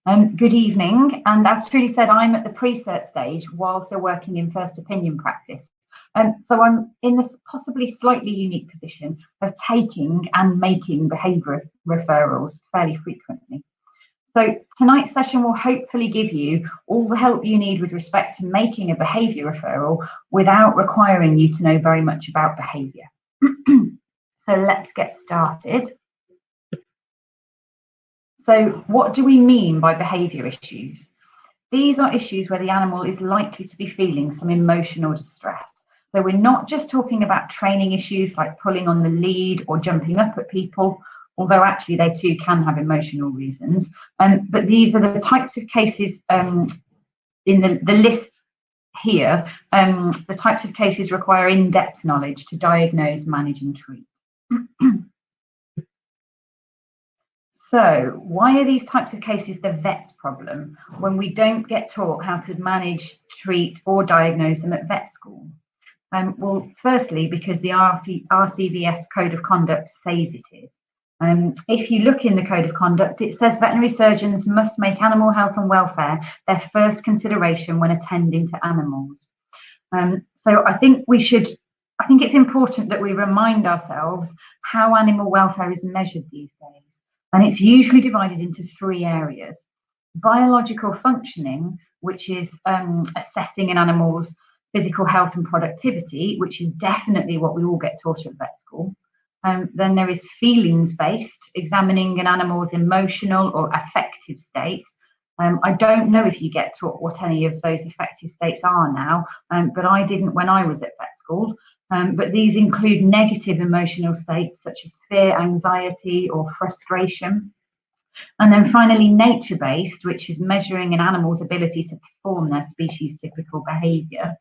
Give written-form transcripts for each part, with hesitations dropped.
Good evening, and as Trudi said, I'm at the pre-cert stage while still working in first opinion practice. So I'm in this possibly slightly unique position of taking and making behaviour referrals fairly frequently. So tonight's session will hopefully give you all the help you need with respect to making a behaviour referral without requiring you to know very much about behaviour. So let's get started. So what do we mean by behaviour issues? These are issues where the animal is likely to be feeling some emotional distress. So we're not just talking about training issues like pulling on the lead or jumping up at people, although actually they too can have emotional reasons. But these are the types of cases in the list here, the types of cases require in-depth knowledge to diagnose, manage and treat. So why are these types of cases the vet's problem when we don't get taught how to manage, treat or diagnose them at vet school? Well, firstly, because the MRCVS Code of Conduct says it is. If you look in the Code of Conduct, it says veterinary surgeons must make animal health and welfare their first consideration when attending to animals. So I think it's important that we remind ourselves how animal welfare is measured these days. And it's usually divided into three areas: biological functioning, which is assessing an animal's physical health and productivity, which is definitely what we all get taught at vet school. Then there is feelings-based, examining an animal's emotional or affective state. I don't know if you get taught what any of those affective states are now, but I didn't when I was at vet school. But these include negative emotional states such as fear, anxiety or frustration. And then finally, nature-based, which is measuring an animal's ability to perform their species-typical behaviour.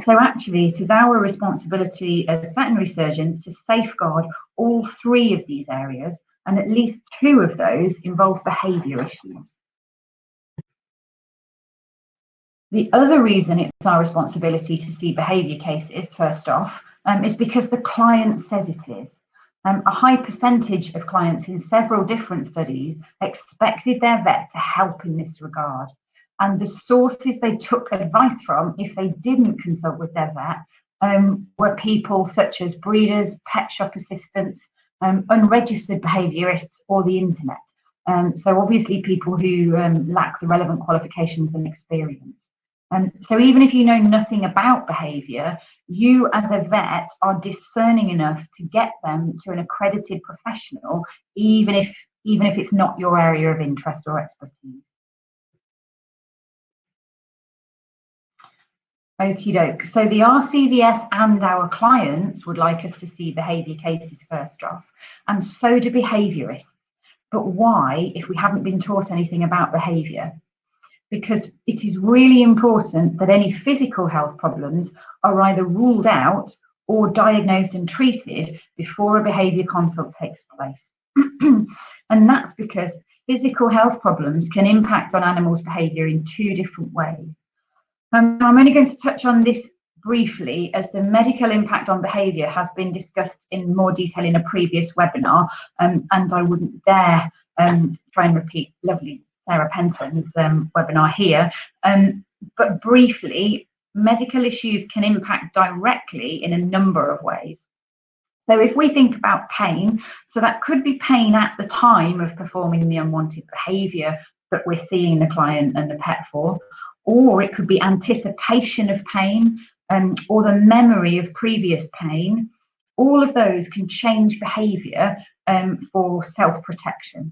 So actually, it is our responsibility as veterinary surgeons to safeguard all three of these areas, and at least two of those involve behaviour issues. The other reason it's our responsibility to see behaviour cases, first off, is because the client says it is. A high percentage of clients in several different studies expected their vet to help in this regard. And the sources they took advice from, if they didn't consult with their vet, were people such as breeders, pet shop assistants, unregistered behaviourists, or the internet. So obviously people who lack the relevant qualifications and experience. So even if you know nothing about behaviour, you as a vet are discerning enough to get them to an accredited professional, even if it's not your area of interest or expertise. Okie doke. So the RCVS and our clients would like us to see behaviour cases first off, and so do behaviourists. But why, if we haven't been taught anything about behaviour? Because it is really important that any physical health problems are either ruled out or diagnosed and treated before a behaviour consult takes place. And that's because physical health problems can impact on animals' behaviour in two different ways. I'm only going to touch on this briefly, as the medical impact on behaviour has been discussed in more detail in a previous webinar, and I wouldn't dare try and repeat lovely Sarah Penton's webinar here. But briefly, medical issues can impact directly in a number of ways. So if we think about pain, so that could be pain at the time of performing the unwanted behaviour that we're seeing the client and the pet for, or it could be anticipation of pain, or the memory of previous pain. All of those can change behaviour for self-protection.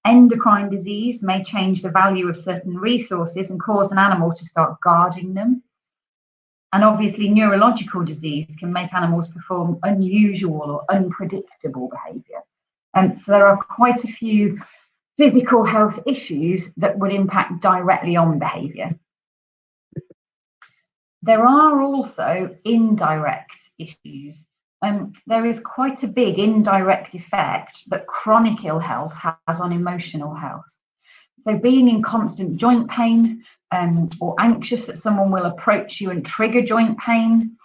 Endocrine disease may change the value of certain resources and cause an animal to start guarding them. And obviously neurological disease can make animals perform unusual or unpredictable behaviour. So there are quite a few physical health issues that would impact directly on behaviour. There are also indirect issues. There is quite a big indirect effect that chronic ill health has on emotional health. So being in constant joint pain, or anxious that someone will approach you and trigger joint pain,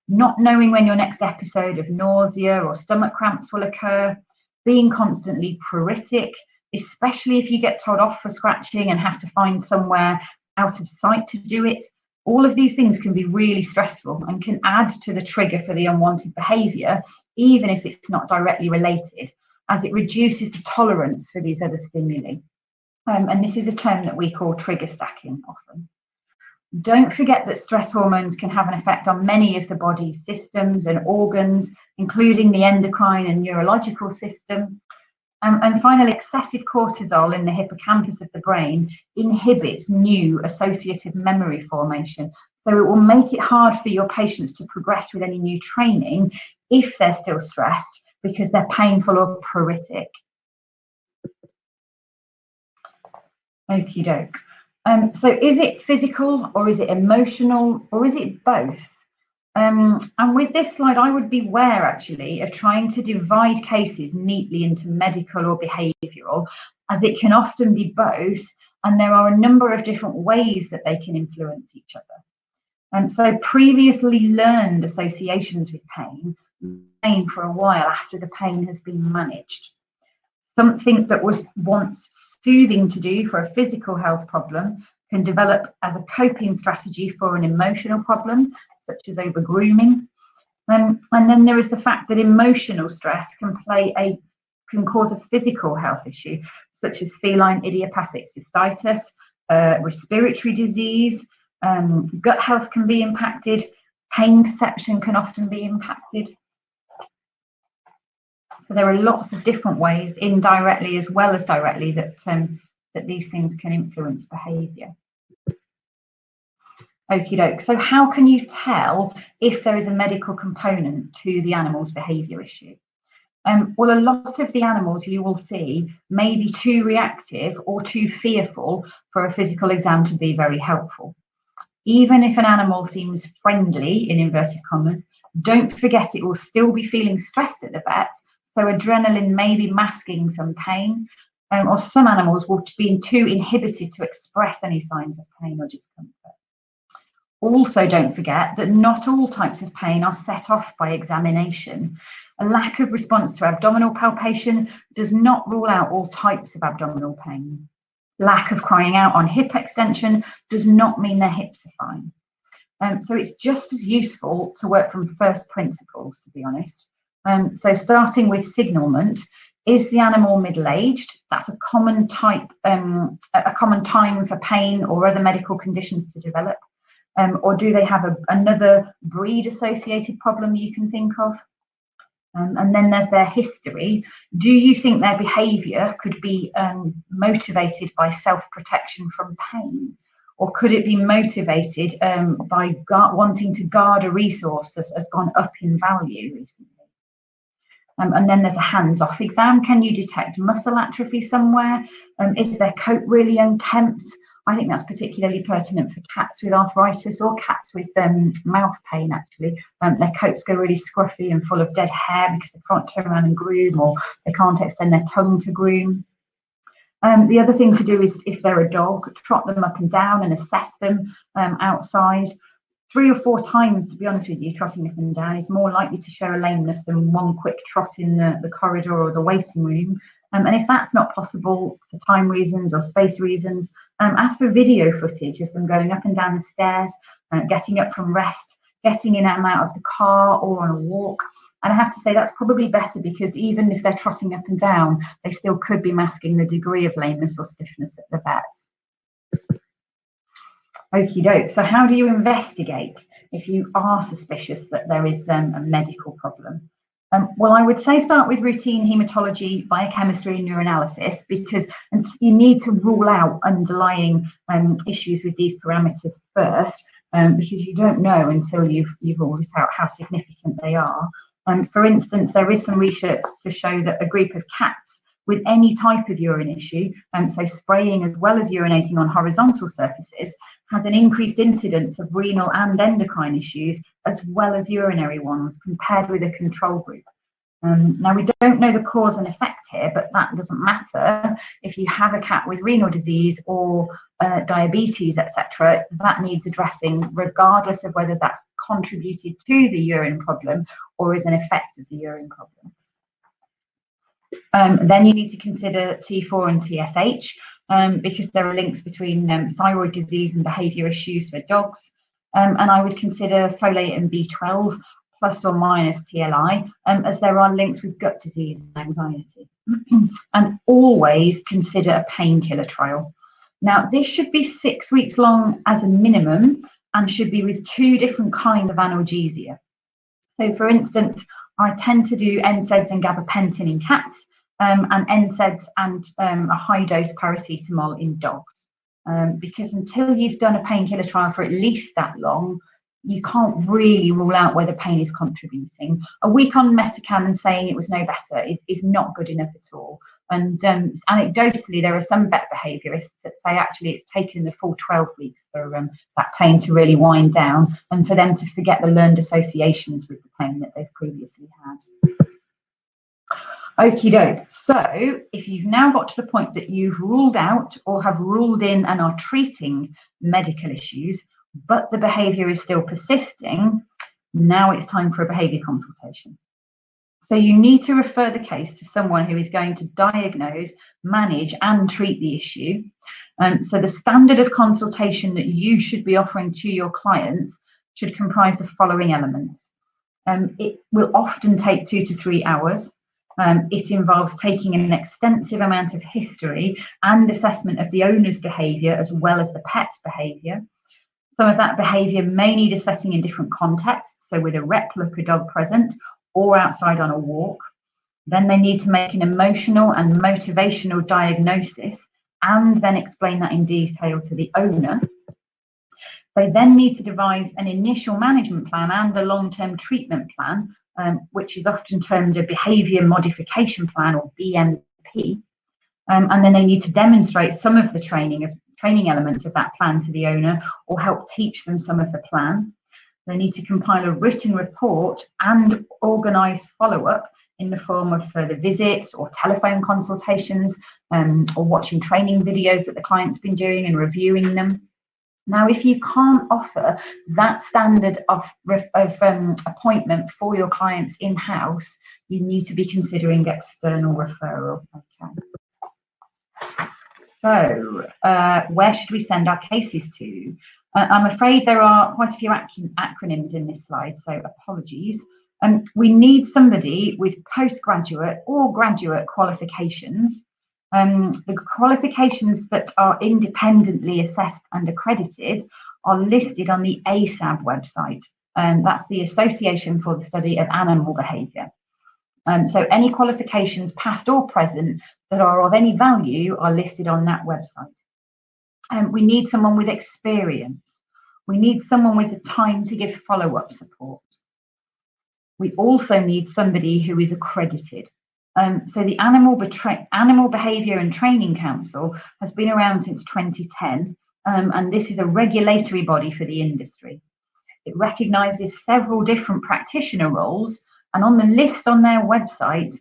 not knowing when your next episode of nausea or stomach cramps will occur, being constantly pruritic, especially if you get told off for scratching and have to find somewhere out of sight to do it. All of these things can be really stressful and can add to the trigger for the unwanted behaviour, even if it's not directly related, as it reduces the tolerance for these other stimuli. And this is a term that we call trigger stacking often. Don't forget that stress hormones can have an effect on many of the body's systems and organs, including the endocrine and neurological system. And finally, excessive cortisol in the hippocampus of the brain inhibits new associative memory formation. So it will make it hard for your patients to progress with any new training if they're still stressed because they're painful or pruritic. Okie doke. So is it physical or is it emotional or is it both? And with this slide, I would beware actually of trying to divide cases neatly into medical or behavioural, as it can often be both, and there are a number of different ways that they can influence each other. So previously learned associations with pain remain for a while after the pain has been managed. Something that was once soothing to do for a physical health problem can develop as a coping strategy for an emotional problem, such as over grooming. And then there is the fact that emotional stress can cause a physical health issue, such as feline idiopathic cystitis, respiratory disease, gut health can be impacted, pain perception can often be impacted. So there are lots of different ways, indirectly as well as directly, that these things can influence behaviour. Okie doke. So how can you tell if there is a medical component to the animal's behaviour issue? Well, a lot of the animals you will see may be too reactive or too fearful for a physical exam to be very helpful. Even if an animal seems friendly, in inverted commas, don't forget it will still be feeling stressed at the vet, so adrenaline may be masking some pain, or some animals will be too inhibited to express any signs of pain or discomfort. Also, don't forget that not all types of pain are set off by examination. A lack of response to abdominal palpation does not rule out all types of abdominal pain. Lack of crying out on hip extension does not mean their hips are fine. So it's just as useful to work from first principles, to be honest. So starting with signalment, is the animal middle-aged? That's a common type, a common time for pain or other medical conditions to develop. Or do they have another breed-associated problem you can think of? And then there's their history. Do you think their behaviour could be motivated by self-protection from pain? Or could it be motivated by wanting to guard a resource that has gone up in value recently? And then there's a hands-off exam. Can you detect muscle atrophy somewhere? Is their coat really unkempt? I think that's particularly pertinent for cats with arthritis or cats with mouth pain, actually. Their coats go really scruffy and full of dead hair because they can't turn around and groom, or they can't extend their tongue to groom. The other thing to do is, if they're a dog, trot them up and down and assess them outside. 3 or 4 times, to be honest with you, trotting up and down is more likely to show a lameness than one quick trot in the corridor or the waiting room. And if that's not possible for time reasons or space reasons, ask for video footage of them going up and down the stairs, getting up from rest, getting in and out of the car or on a walk. And I have to say that's probably better, because even if they're trotting up and down, they still could be masking the degree of lameness or stiffness at the vets. Okie doke. So how do you investigate if you are suspicious that there is a medical problem? Well, I would say start with routine haematology, biochemistry and urinalysis, because you need to rule out underlying issues with these parameters first, because you don't know until you've ruled out how significant they are. For instance, there is some research to show that a group of cats with any type of urine issue, so spraying as well as urinating on horizontal surfaces, has an increased incidence of renal and endocrine issues as well as urinary ones compared with a control group. Now, we don't know the cause and effect here, but that doesn't matter. If you have a cat with renal disease or diabetes, etc., that needs addressing regardless of whether that's contributed to the urine problem or is an effect of the urine problem. Then you need to consider T4 and TSH because there are links between thyroid disease and behaviour issues for dogs. And I would consider folate and B12 plus or minus TLI, as there are links with gut disease and anxiety. And always consider a painkiller trial. Now, this should be 6 weeks long as a minimum and should be with 2 different kinds of analgesia. So, for instance, I tend to do NSAIDs and gabapentin in cats, and NSAIDs and a high-dose paracetamol in dogs. Because until you've done a painkiller trial for at least that long, you can't really rule out whether pain is contributing. A week on Metacam and saying it was no better is not good enough at all. And anecdotally, there are some vet behaviourists that say actually it's taken the full 12 weeks for that pain to really wind down and for them to forget the learned associations with the pain that they've previously had. Okie doke. So if you've now got to the point that you've ruled out or have ruled in and are treating medical issues, but the behaviour is still persisting, now it's time for a behaviour consultation. So you need to refer the case to someone who is going to diagnose, manage and treat the issue. So the standard of consultation that you should be offering to your clients should comprise the following elements. It will often take 2 to 3 hours. It involves taking an extensive amount of history and assessment of the owner's behaviour as well as the pet's behaviour. Some of that behaviour may need assessing in different contexts, so with a replica dog present or outside on a walk. Then they need to make an emotional and motivational diagnosis and then explain that in detail to the owner. They then need to devise an initial management plan and a long-term treatment plan, which is often termed a behaviour modification plan or BMP. And then they need to demonstrate some of the training elements of that plan to the owner or help teach them some of the plan. They need to compile a written report and organise follow-up in the form of further visits or telephone consultations or watching training videos that the client's been doing and reviewing them. Now, if you can't offer that standard of appointment for your clients in-house, you need to be considering external referral. Okay. So, where should we send our cases to? I'm afraid there are quite a few acronyms in this slide, so apologies. We need somebody with postgraduate or graduate qualifications. The qualifications that are independently assessed and accredited are listed on the ACAB website. That's the Association for the Study of Animal Behaviour. So any qualifications past or present that are of any value are listed on that website. We need someone with experience. We need someone with the time to give follow-up support. We also need somebody who is accredited. So the Animal Behaviour and Training Council has been around since 2010, and this is a regulatory body for the industry. It recognises several different practitioner roles, and on the list on their website,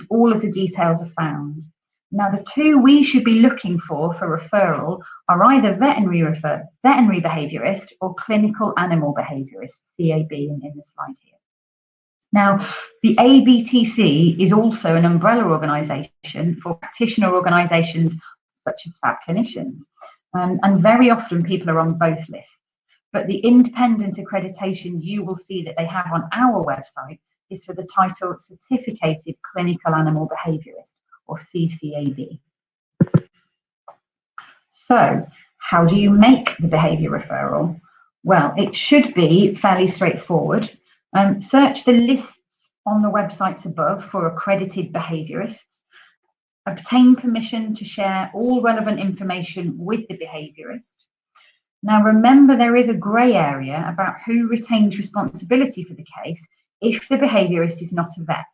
all of the details are found. Now, the 2 we should be looking for referral are either veterinary behaviourist or clinical animal behaviourist, CAB in the slide here. Now, the ABTC is also an umbrella organisation for practitioner organisations such as FAB clinicians. And very often people are on both lists. But the independent accreditation you will see that they have on our website is for the title Certificated Clinical Animal Behaviourist, or CCAB. So, how do you make the behaviour referral? Well, it should be fairly straightforward. Search the lists on the websites above for accredited behaviourists. Obtain permission to share all relevant information with the behaviourist. Now, remember, there is a grey area about who retains responsibility for the case if the behaviourist is not a vet.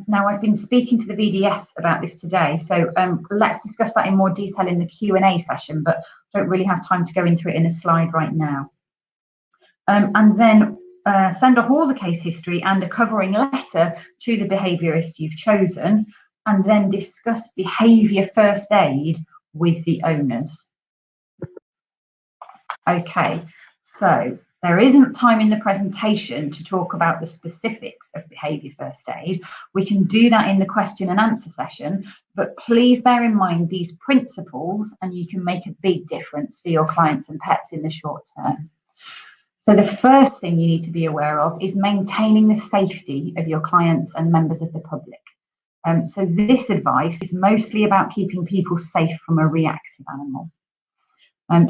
Now, I've been speaking to the VDS about this today, so let's discuss that in more detail in the Q&A session, but don't really have time to go into it in a slide right now. And then send off all the case history and a covering letter to the behaviourist you've chosen, and then discuss behaviour first aid with the owners. Okay, so There isn't time in the presentation to talk about the specifics of behaviour first aid. We can do that in the question and answer session, but please bear in mind these principles and you can make a big difference for your clients and pets in the short term. So the first thing you need to be aware of is maintaining the safety of your clients and members of the public. So this advice is mostly about keeping people safe from a reactive animal.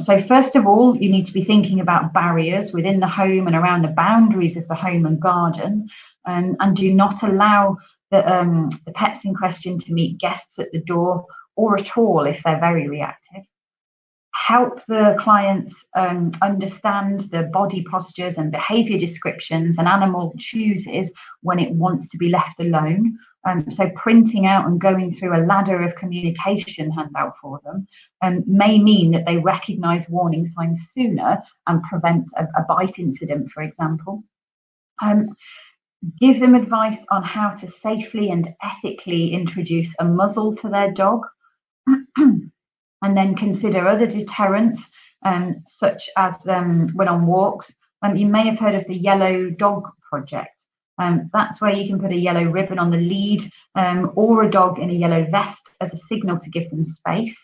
So first of all, you need to be thinking about barriers within the home and around the boundaries of the home and garden, and do not allow the pets in question to meet guests at the door or at all if they're very reactive. Help the clients understand the body postures and behaviour descriptions an animal chooses when it wants to be left alone. So printing out and going through a ladder of communication handout for them may mean that they recognise warning signs sooner and prevent a bite incident, for example. Give them advice on how to safely and ethically introduce a muzzle to their dog. And then consider other deterrents, such as when on walks. You may have heard of the Yellow Dog Project. That's where you can put a yellow ribbon on the lead or a dog in a yellow vest as a signal to give them space.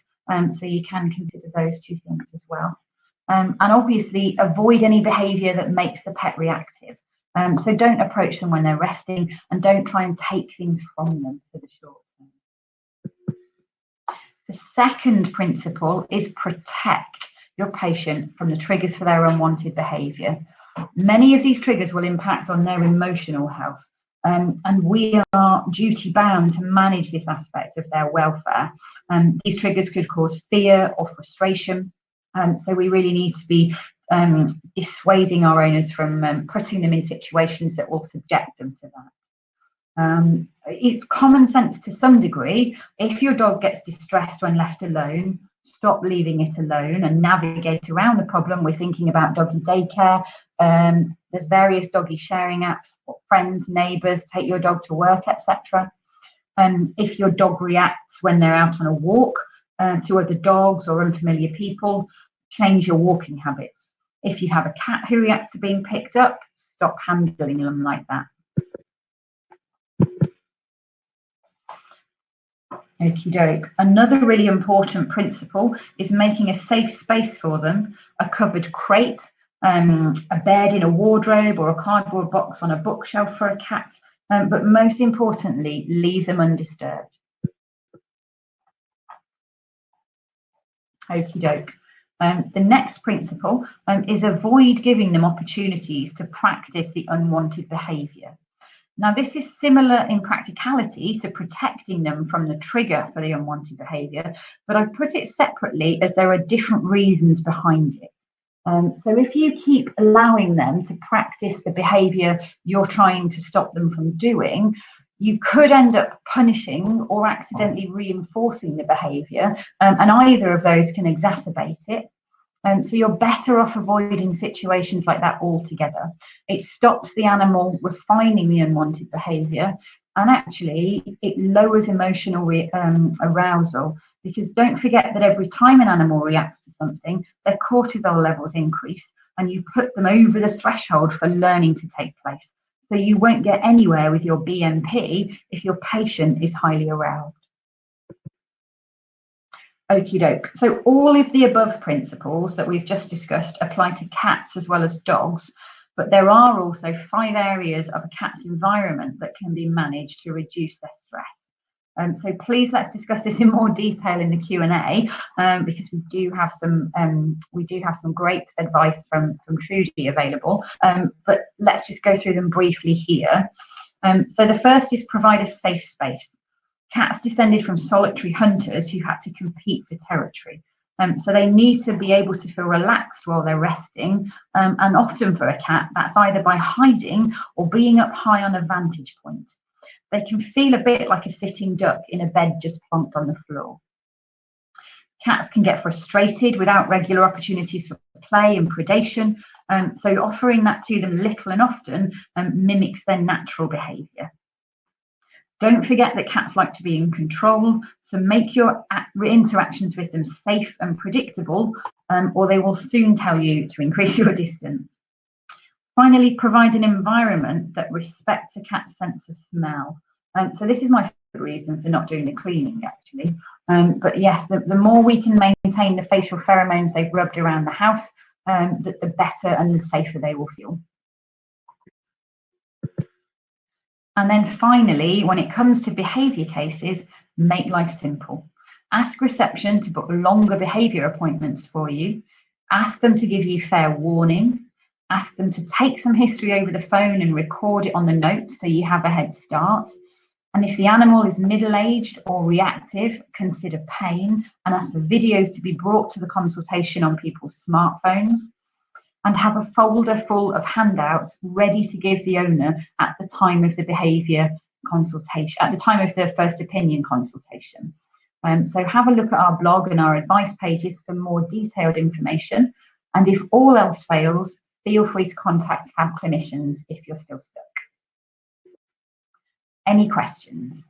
So you can consider those two things as well. And obviously avoid any behaviour that makes the pet reactive. So don't approach them when they're resting and don't try and take things from them for the short term. The second principle is protect your patient from the triggers for their unwanted behaviour. Many of these triggers will impact on their emotional health, and we are duty bound to manage this aspect of their welfare. These triggers could cause fear or frustration, so we really need to be dissuading our owners from putting them in situations that will subject them to that. It's common sense to some degree. If your dog gets distressed when left alone, stop leaving it alone and navigate around the problem. We're thinking about doggy daycare. There's various doggy sharing apps, friends, neighbours, take your dog to work, etc. If your dog reacts when they're out on a walk to other dogs or unfamiliar people, change your walking habits. If you have a cat who reacts to being picked up, stop handling them like that. Okie doke. Another really important principle is making a safe space for them, a covered crate, a bed in a wardrobe or a cardboard box on a bookshelf for a cat, but most importantly, leave them undisturbed. Okie doke. The next principle is avoid giving them opportunities to practice the unwanted behaviour. Now, this is similar in practicality to protecting them from the trigger for the unwanted behaviour, but I've put it separately as there are different reasons behind it. So if you keep allowing them to practice the behaviour you're trying to stop them from doing, you could end up punishing or accidentally reinforcing the behaviour, and either of those can exacerbate it. So you're better off avoiding situations like that altogether. It stops the animal refining the unwanted behaviour, and actually it lowers emotional arousal, because don't forget that every time an animal reacts to something, their cortisol levels increase and you put them over the threshold for learning to take place. So you won't get anywhere with your BMP if your patient is highly aroused. Okie doke. So all of the above principles that we've just discussed apply to cats as well as dogs, but there are also 5 areas of a cat's environment that can be managed to reduce their stress. So please let's discuss this in more detail in the Q&A, because we do have some great advice from Trudi available. But let's just go through them briefly here. So the first is provide a safe space. Cats descended from solitary hunters who had to compete for territory. So they need to be able to feel relaxed while they're resting. And often for a cat, that's either by hiding or being up high on a vantage point. They can feel a bit like a sitting duck in a bed just plonked on the floor. Cats can get frustrated without regular opportunities for play and predation. So offering that to them little and often mimics their natural behaviour. Don't forget that cats like to be in control, so make your interactions with them safe and predictable, or they will soon tell you to increase your distance. Finally, provide an environment that respects a cat's sense of smell. So this is my reason for not doing the cleaning, actually. But yes, the more we can maintain the facial pheromones they've rubbed around the house, the better and the safer they will feel. And then finally, when it comes to behaviour cases, make life simple. Ask reception to book longer behaviour appointments for you. Ask them to give you fair warning. Ask them to take some history over the phone and record it on the notes so you have a head start. And if the animal is middle-aged or reactive, consider pain and ask for videos to be brought to the consultation on people's smartphones. And have a folder full of handouts ready to give the owner at the time of the behaviour consultation, at the time of the first opinion consultation. So have a look at our blog and our advice pages for more detailed information. And if all else fails, feel free to contact CAB clinicians if you're still stuck. Any questions?